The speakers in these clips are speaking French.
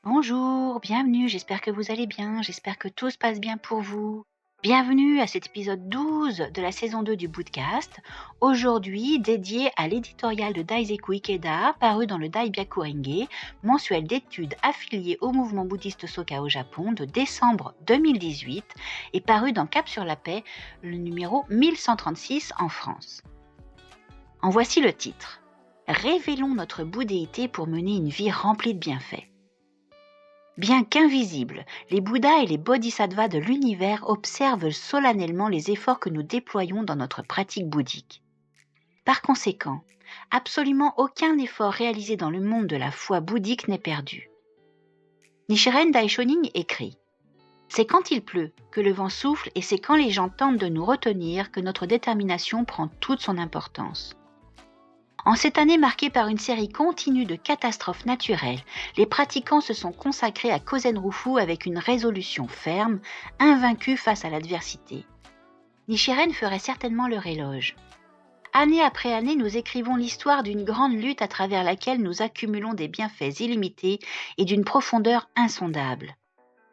Bonjour, bienvenue, j'espère que vous allez bien, j'espère que tout se passe bien pour vous. Bienvenue à cet épisode 12 de la saison 2 du Bootcast, aujourd'hui dédié à l'éditorial de Daiseku Ikeda, paru dans le Daibyaku Renge, mensuel d'études affilié au mouvement bouddhiste Soka au Japon de décembre 2018 et paru dans Cap sur la Paix, le numéro 1136 en France. En voici le titre. Révélons notre bouddhéité pour mener une vie remplie de bienfaits. Bien qu'invisibles, les Bouddhas et les Bodhisattvas de l'univers observent solennellement les efforts que nous déployons dans notre pratique bouddhique. Par conséquent, absolument aucun effort réalisé dans le monde de la foi bouddhique n'est perdu. Nichiren Daishonin écrit « C'est quand il pleut, que le vent souffle et c'est quand les gens tentent de nous retenir que notre détermination prend toute son importance. » En cette année marquée par une série continue de catastrophes naturelles, les pratiquants se sont consacrés à Kozen-Rufu avec une résolution ferme, invaincue face à l'adversité. Nichiren ferait certainement leur éloge. Année après année, nous écrivons l'histoire d'une grande lutte à travers laquelle nous accumulons des bienfaits illimités et d'une profondeur insondable.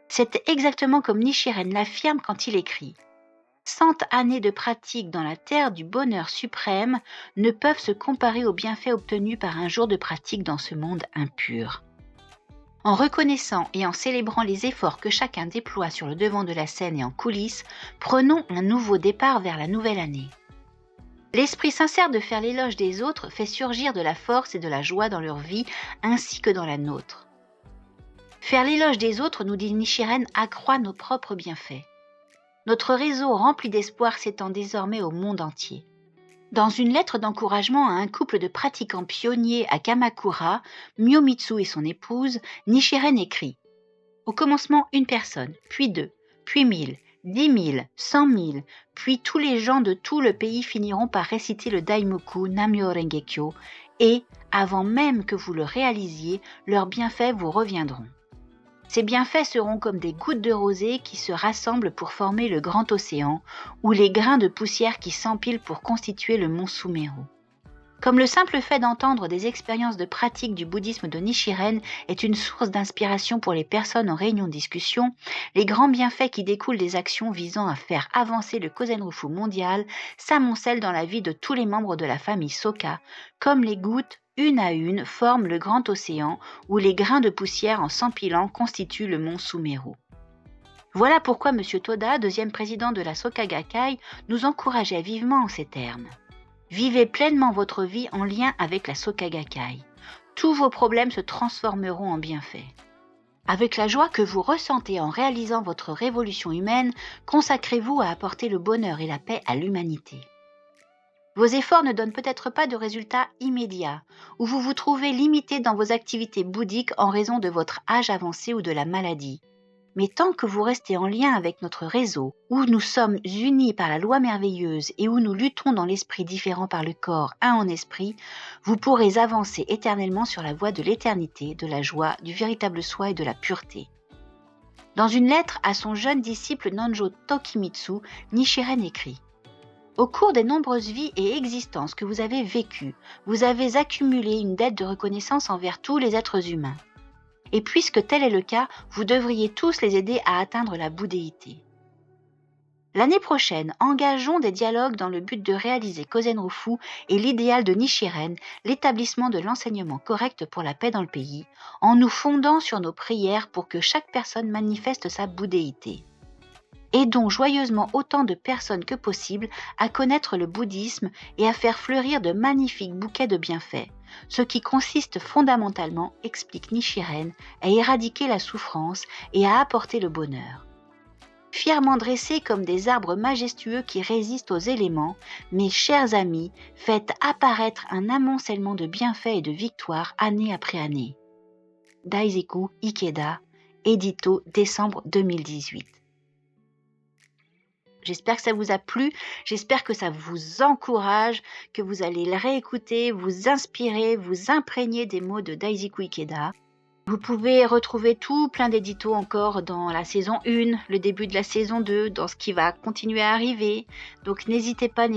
C'est exactement comme Nichiren l'affirme quand il écrit « 100 années de pratique dans la terre du bonheur suprême ne peuvent se comparer aux bienfaits obtenus par un jour de pratique dans ce monde impur. » En reconnaissant et en célébrant les efforts que chacun déploie sur le devant de la scène et en coulisses, prenons un nouveau départ vers la nouvelle année. L'esprit sincère de faire l'éloge des autres fait surgir de la force et de la joie dans leur vie ainsi que dans la nôtre. Faire l'éloge des autres, nous dit Nichiren, accroît nos propres bienfaits. Notre réseau rempli d'espoir s'étend désormais au monde entier. Dans une lettre d'encouragement à un couple de pratiquants pionniers à Kamakura, Miyomitsu et son épouse, Nichiren écrit « Au commencement, une personne, puis 2, puis 1000, 10 000, 100 000, puis tous les gens de tout le pays finiront par réciter le Daimoku Nammyo Renge-kyo et, avant même que vous le réalisiez, leurs bienfaits vous reviendront. » Ces bienfaits seront comme des gouttes de rosée qui se rassemblent pour former le grand océan ou les grains de poussière qui s'empilent pour constituer le mont Sumeru. Comme le simple fait d'entendre des expériences de pratique du bouddhisme de Nichiren est une source d'inspiration pour les personnes en réunion de discussion, les grands bienfaits qui découlent des actions visant à faire avancer le Kozen-Rufu mondial s'amoncellent dans la vie de tous les membres de la famille Soka, comme les gouttes une à une, forment le grand océan où les grains de poussière en s'empilant constituent le mont Sumeru. Voilà pourquoi M. Toda, deuxième président de la Soka Gakkai, nous encourageait vivement en ces termes. Vivez pleinement votre vie en lien avec la Soka Gakkai. Tous vos problèmes se transformeront en bienfaits. Avec la joie que vous ressentez en réalisant votre révolution humaine, consacrez-vous à apporter le bonheur et la paix à l'humanité. Vos efforts ne donnent peut-être pas de résultats immédiats, ou vous vous trouvez limité dans vos activités bouddhiques en raison de votre âge avancé ou de la maladie. Mais tant que vous restez en lien avec notre réseau, où nous sommes unis par la loi merveilleuse et où nous luttons dans l'esprit différent par le corps, un en esprit, vous pourrez avancer éternellement sur la voie de l'éternité, de la joie, du véritable soi et de la pureté. Dans une lettre à son jeune disciple Nanjo Tokimitsu, Nichiren écrit « Au cours des nombreuses vies et existences que vous avez vécues, vous avez accumulé une dette de reconnaissance envers tous les êtres humains. Et puisque tel est le cas, vous devriez tous les aider à atteindre la bouddhéité. L'année prochaine, engageons des dialogues dans le but de réaliser Kozen-Rufu et l'idéal de Nichiren, l'établissement de l'enseignement correct pour la paix dans le pays, en nous fondant sur nos prières pour que chaque personne manifeste sa bouddhéité. Aidons joyeusement autant de personnes que possible à connaître le bouddhisme et à faire fleurir de magnifiques bouquets de bienfaits, ce qui consiste fondamentalement, explique Nichiren, à éradiquer la souffrance et à apporter le bonheur. Fièrement dressés comme des arbres majestueux qui résistent aux éléments, mes chers amis, faites apparaître un amoncellement de bienfaits et de victoires année après année. Daiseku Ikeda, édito décembre 2018. J'espère que ça vous a plu, j'espère que ça vous encourage, que vous allez le réécouter, vous inspirer, vous imprégner des mots de Daiseku Ikeda. Vous pouvez retrouver tout plein d'éditos encore dans la saison 1, le début de la saison 2, dans ce qui va continuer à arriver. Donc n'hésitez pas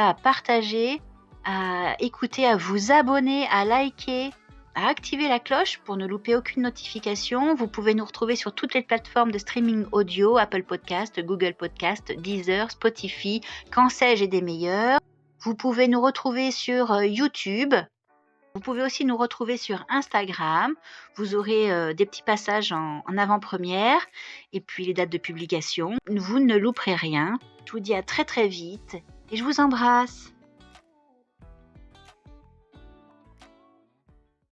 à partager, à écouter, à vous abonner, à liker, à activer la cloche pour ne louper aucune notification. Vous pouvez nous retrouver sur toutes les plateformes de streaming audio, Apple Podcast, Google Podcast, Deezer, Spotify, qu'en sais-je et des meilleurs. Vous pouvez nous retrouver sur YouTube. Vous pouvez aussi nous retrouver sur Instagram. Vous aurez des petits passages en avant-première et puis les dates de publication. Vous ne louperez rien. Je vous dis à très très vite et je vous embrasse.